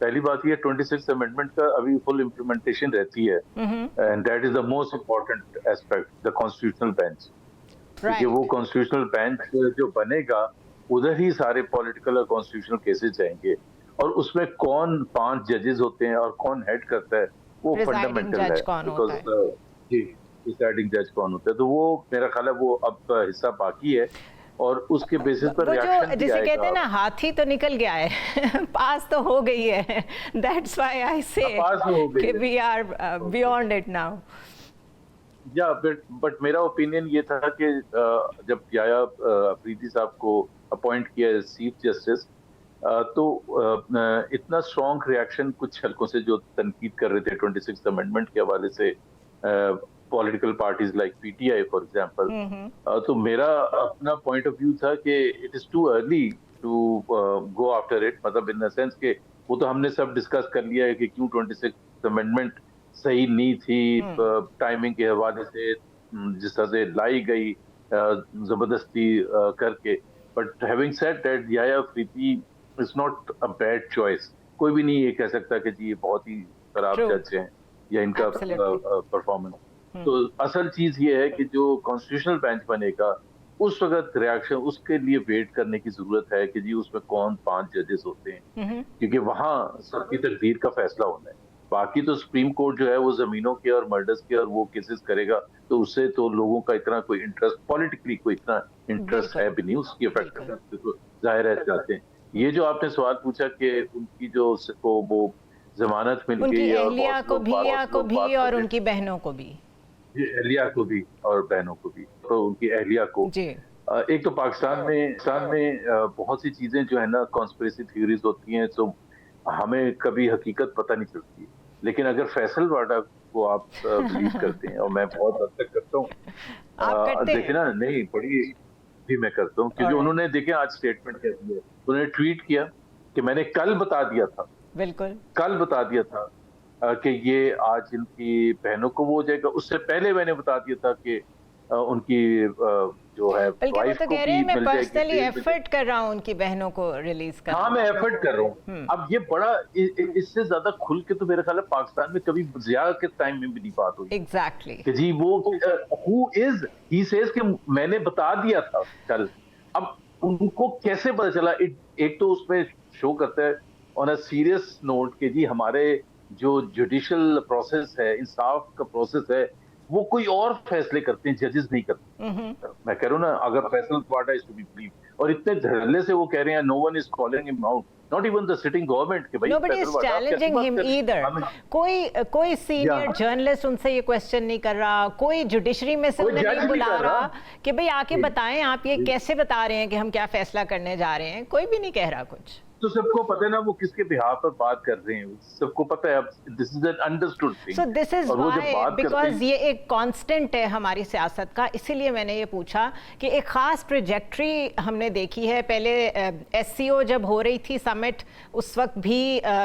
पहली बात ये 26 अमेंडमेंट का अभी फुल इम्प्लीमेंटेशन रहती है, and that is the most important aspect, the constitutional bench. क्योंकि वो राइट। कॉन्स्टिट्यूशनल बेंच जो बनेगा, उधर ही सारे पॉलिटिकल और कॉन्स्टिट्यूशनल केसेस जाएंगे, और उसमें कौन 5 जजेस होते हैं और कौन हेड करता है, वो प्रिजाइडिंग फंडामेंटल है। जज कौन होता है? बिकॉज जी, डिसाइडिंग जज कौन होता है, तो वो मेरा ख्याल है वो अब हिस्सा बाकी है, और उसके बेसिस पर वो जो रिएक्शन भी जिसे कहते आएगा। हैं ना, हाथी तो निकल गया है पास तो हो गई है। दैट्स व्हाई आई से पास हो गई कि है। We are beyond it now. या बट मेरा ओपिनियन ये था कि जब याया अफरीदी साहब को अपॉइंट किया चीफ जस्टिस, तो इतना स्ट्रॉन्ग रिएक्शन कुछ हलकों से जो तनकीद कर रहे थे 26 अमेंडमेंट के हवाले से, political parties like PTI for example, तो मेरा अपना पॉइंट ऑफ व्यू था कि it is too early to go after it, मतलब इन द सेंस के वो तो हमने सब डिस्कस कर लिया है कि क्यों 26 अमेंडमेंट सही नहीं थी, टाइमिंग के हवाले से जिस तरह से लाई गई जबरदस्ती करके। But having said that, Yahya Afridi is not a bad choice. कोई भी नहीं ये कह सकता कि जी ये बहुत ही खराब ट्रू, जज हैं या इनका एब्सोल्युटली। परफॉर्मेंस। तो असल चीज ये है कि जो कॉन्स्टिट्यूशनल बेंच बनेगा, उस वक्त रिएक्शन उसके लिए वेट करने की जरूरत है कि जी उसमें कौन 5 जजेस होते हैं, क्योंकि वहां सबकी तकदीर का फैसला होना है। बाकी तो सुप्रीम कोर्ट जो है वो जमीनों के और मर्डर्स के और वो केसेस करेगा, तो उससे तो लोगों का इतना कोई इंटरेस्ट, पॉलिटिकली कोई इतना इंटरेस्ट बिल्कुल है भी नहीं, उसकी इफेक्ट बिल्कुल। करते तो जाहिर है चाहते हैं। ये जो आपने सवाल पूछा कि उनकी जो को वो जमानत मिल उनकी गई और अहलिया को भी, या बहुत को लोग बात भी, कर और रहे उनकी बहनों को भी। हैं, अहलिया को भी और बहनों को भी, तो उनकी अहलिया को। जी। एक तो पाकिस्तान में बहुत सी चीजें जो है ना कॉन्स्पिरेसी थ्योरीज होती हैं, तो हमें कभी हकीकत पता नहीं चलती। लेकिन अगर फैसल वाडा को आप बिलीव करते हैं, और मैं बहुत हद तक करता आप हूँ, करते देखिए हैं? ना, नहीं बड़ी भी मैं करता हूँ, क्योंकि ऑलराइट। उन्होंने देखे आज स्टेटमेंट क्या दिया, उन्होंने ट्वीट किया कि मैंने कल बता दिया था, बिल्कुल। कल बता दिया था कि ये आज इनकी बहनों को वो हो जाएगा। उससे पहले मैंने बता दिया था कि उनकी जो है बल्कि वो वाइफ तो को कह रहे भी हैं मैं मिल जाएगी पर्सनली बेल मिल एफर्ट कर रहा हूँ उनकी बहनों को रिलीज जाएगी। हाँ, मैं करने एफर्ट कर रहा हूँ। में। अब ये बड़ा इससे ज्यादा खुल के तो मेरे ख्याल है पाकिस्तान में कभी जिया के टाइम में भी नहीं बात हुई एग्जैक्टली। कि जी वो हु इज ही सेज कि मैंने बता दिया था कल। अब उनको कैसे पता चला? एक तो उसमें शो करता है ऑन अ सीरियस नोट कि जी हमारे जो जुडिशियल प्रोसेस है, इंसाफ का प्रोसेस है, वो कोई और फैसले करते हैं, जजेस नहीं करते। मैं कह रहा हूँ ना, अगर Faisal Vawda is to be believe, और इतने धड़ल्ले से वो कह रहे हैं, no one is calling him out, not even the sitting government, कि भाई Nobody फैसल is वाडा आप कैसी challenging बात him कर रहे either. हैं? हमें कोई सीनियर जर्नलिस्ट उनसे ये क्वेश्चन नहीं कर रहा, कोई जुडिशरी में से कोई उन्हें जज नहीं नहीं बुला कर रहा रहा। कि भाई आके जी, बताएं आप ये जी। कैसे बता रहे हैं कि हम क्या फैसला करने जा रहे हैं। कोई भी नहीं कह रहा कुछ। तो सबको पता है ना वो किसके बिहाफ पर बात कर रहे हैं, सबको पता है। अब this is an understood thing. So this is और वो जब वाई, बात करते बिकॉज हैं, ये एक कांस्टेंट है हमारी सियासत का, इसीलिए मैंने ये पूछा कि एक खास ट्रेजेक्ट्री हमने देखी है। पहले एससीओ जब हो रही थी समिट, उस वक्त भी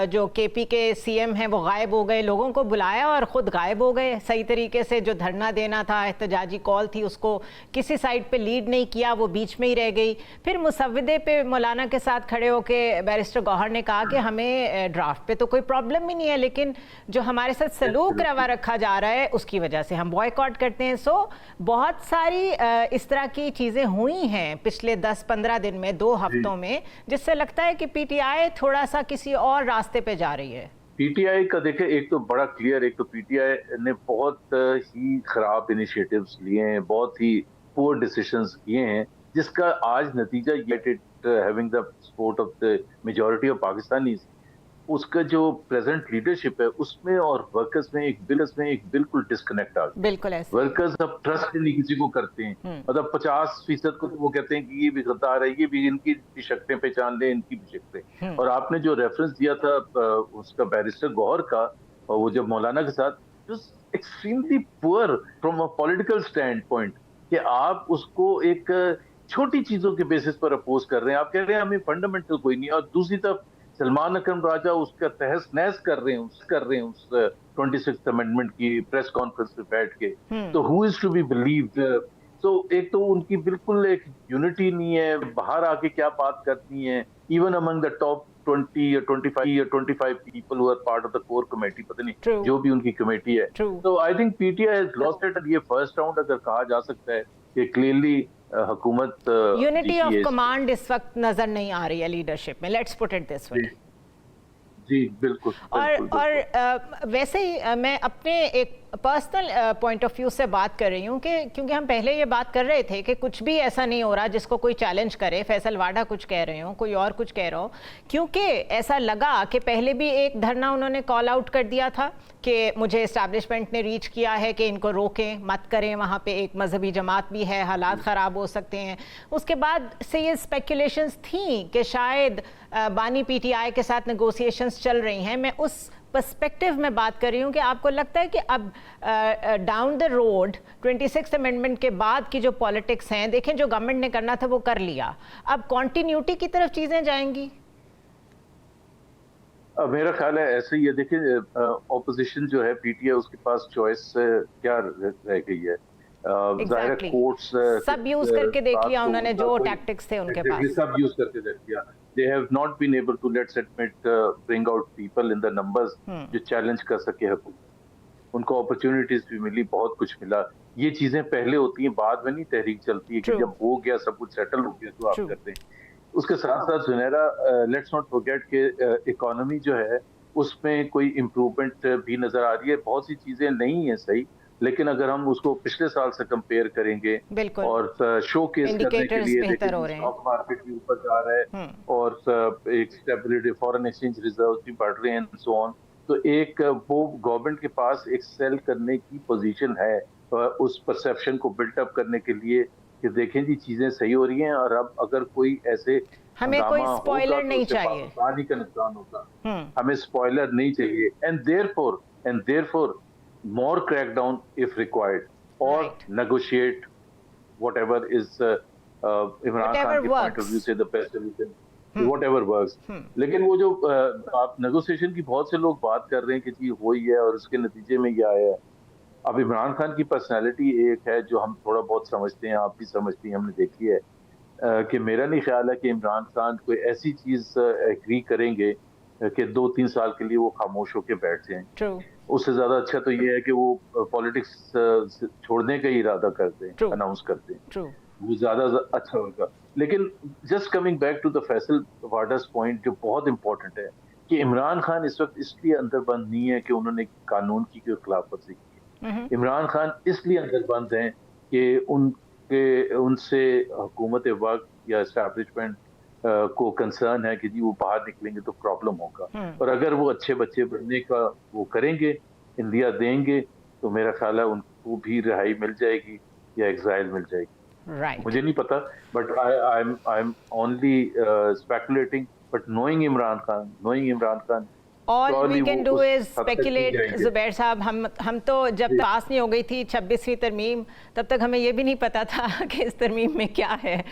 जो केपी के सीएम हैं वो गायब हो गए, लोगों को बुलाया और खुद गायब हो गए सही तरीके से। जो धरना देना था, एहतजाजी कॉल थी, उसको किसी साइड पे लीड नहीं किया, वो बीच में ही रह गई। फिर मुसव्विदे पे मौलाना के साथ खड़े होकर बैरिस्टर गौहर ने कहा कि हमें ड्राफ्ट पे तो कोई प्रॉब्लम ही नहीं है, लेकिन जो हमारे साथ सलूक रवा रखा जा रहा है उसकी वजह से हम बॉयकॉट करते हैं। सो बहुत सारी इस तरह की चीज़ें हुई हैं पिछले 10-15 दिन में, 2 हफ्तों में, जिससे लगता है कि पीटीआई थोड़ा सा किसी और रास्ते पे जा रही है। पीटीआई का देखे, एक तो बड़ा क्लियर, एक तो पीटीआई ने बहुत ही खराब इनिशिएटिव्स लिए हैं, बहुत ही पुअर डिसीजंस किए हैं, जिसका आज नतीजा ये having the support of the majority of Pakistanis, उसका जो प्रेजेंट लीडरशिप है उसमें और वर्कर्स में एक बिल्कुल डिस्कनेक्ट आ गया। बिल्कुल ऐसे। वर्कर्स अब ट्रस्ट नहीं किसी को करते हैं, मतलब 50% को तो वो कहते हैं कि ये भी गद्दार है, ये भी इनकी भी शक्लें पहचान ले, इनकी भी शक्लें। और आपने जो रेफरेंस दिया था उसका बैरिस्टर गौहर का, और वो जब मौलाना के साथ, extremely poor from a political stand point, कि आप उसको एक छोटी चीजों के बेसिस पर अपोज कर रहे हैं। आप कह रहे हैं हमें फंडामेंटल कोई नहीं, और दूसरी तरफ सलमान अकरम राजा उसका तहस नहस कर रहे हैं उस 26 अमेंडमेंट की प्रेस कॉन्फ्रेंस पे बैठ के। तो who is to be believed? तो एक तो उनकी बिल्कुल एक यूनिटी नहीं है, बाहर आके क्या बात करती है, even among the top 20 or 25 people who are part of the core committee, पता नहीं True. जो भी उनकी कमेटी है। True. तो I think PTI has lost it. ये फर्स्ट राउंड अगर कहा जा सकता है कि क्लियरली हुकूमत यूनिटी ऑफ कमांड इस वक्त नजर नहीं आ रही है लीडरशिप में, let's put it this way. जी बिल्कुल। और वैसे ही मैं अपने एक पर्सनल पॉइंट ऑफ व्यू से बात कर रही हूँ कि क्योंकि हम पहले ये बात कर रहे थे कि कुछ भी ऐसा नहीं हो रहा जिसको कोई चैलेंज करे, फैसल वाडा कुछ कह रहे हो, कोई और कुछ कह रहा हो, क्योंकि ऐसा लगा कि पहले भी एक धरना उन्होंने कॉल आउट कर दिया था कि मुझे इस्टेब्लिशमेंट ने रीच किया है कि इनको रोकें, मत करें, वहाँ पे एक मजहबी जमात भी है, हालात ख़राब हो सकते हैं। उसके बाद से ये स्पेकुलेशंस थी कि शायद बानी पीटीआई के साथ नेगोशिएशंस चल रही हैं। मैं उस पर्सपेक्टिव में बात कर रही हूँ कि आपको लगता है कि अब डाउन द रोड 26 अमेंडमेंट के बाद की जो पॉलिटिक्स हैं, देखें जो गवर्नमेंट ने करना था वो कर लिया, अब कॉन्टिन्यूटी की तरफ चीज़ें जाएंगी? मेरा ख्याल है ऐसे ही है। देखिए ऑपोजिशन जो है पीटीआई, उसके पास चॉइस क्या रह गई है? जाहिर है कोर्ट्स सब यूज करके देख लिया उन्होंने, जो टैक्टिक्स थे उनके पास सब यूज करके देख लिया। They have not been able to, let's admit, bring out people in the numbers जो चैलेंज कर सके हुकूमत। उनको अपॉर्चुनिटीज भी मिली, बहुत कुछ मिला। ये चीजें पहले होती हैं, बाद में नहीं तहरीक चलती है कि जब हो गया सब कुछ सेटल हो गया तो आप करते हैं। उसके साथ साथ सुनहरा, लेट्स नॉट फॉरगेट के इकोनॉमी जो है उसमें कोई इम्प्रूवमेंट भी नजर आ रही है। बहुत सी चीजें नहीं है सही, लेकिन अगर हम उसको पिछले साल से कंपेयर करेंगे और शो केस करने के लिए स्टॉक मार्केट भी ऊपर जा रहा है और एक स्टेबिलिटी, फॉरेन एक्सचेंज रिजर्व भी बढ़ रहे हैं, सो ऑन। तो एक वो गवर्नमेंट के पास एक सेल करने की पोजीशन है उस परसेप्शन को बिल्टअप करने के लिए कि देखें जी चीजें सही हो रही हैं। और अब अगर कोई ऐसे हमें कोई स्पॉइलर नहीं चाहिए, पानी का नुकसान होगा, हमें स्पॉइलर नहीं चाहिए। And therefore more crackdown if required, or negotiate whatever is Imran Khan के point of view से the best solution, whatever works। लेकिन वो जो आप negotiation की बहुत से लोग बात कर रहे हैं कि जी हो ही है और उसके नतीजे में ये आया है। अब इमरान खान की पर्सनैलिटी एक है जो हम थोड़ा बहुत समझते हैं, आप भी समझती हैं, हमने देखी है कि मेरा नहीं ख्याल है कि इमरान खान कोई ऐसी चीज एग्री करेंगे कि 2-3 साल के लिए वो खामोश होकर बैठ जाएं। उससे ज्यादा अच्छा तो ये है कि वो पॉलिटिक्स छोड़ने का ही इरादा करते हैं, अनाउंस करते हैं, वो ज्यादा अच्छा होगा। लेकिन just coming back to the Faisal वाडा's पॉइंट, जो बहुत इंपॉर्टेंट है कि इमरान खान इस वक्त इसलिए अंदर बंद नहीं है कि उन्होंने कानून की कोई खिलाफ वर्जी की है। इमरान खान इसलिए अंदर बंद हैं कि उनसे हुकूमत वक्त या एस्टैब्लिशमेंट को कंसर्न है कि जी वो बाहर निकलेंगे तो प्रॉब्लम होगा, और अगर वो अच्छे बच्चे बनने का वो करेंगे, इंडिया देंगे, तो मेरा ख्याल है उनको भी रिहाई मिल जाएगी या एग्जाइल मिल जाएगी। मुझे नहीं पता, but I am only speculating, but knowing Imran Khan All we can do is speculate, Zubair साहब। हम तो जब पास नहीं हो गई थी 26वीं तरमीम, तब तक हमें ये भी नहीं पता था कि इस तरमीम में क्या है।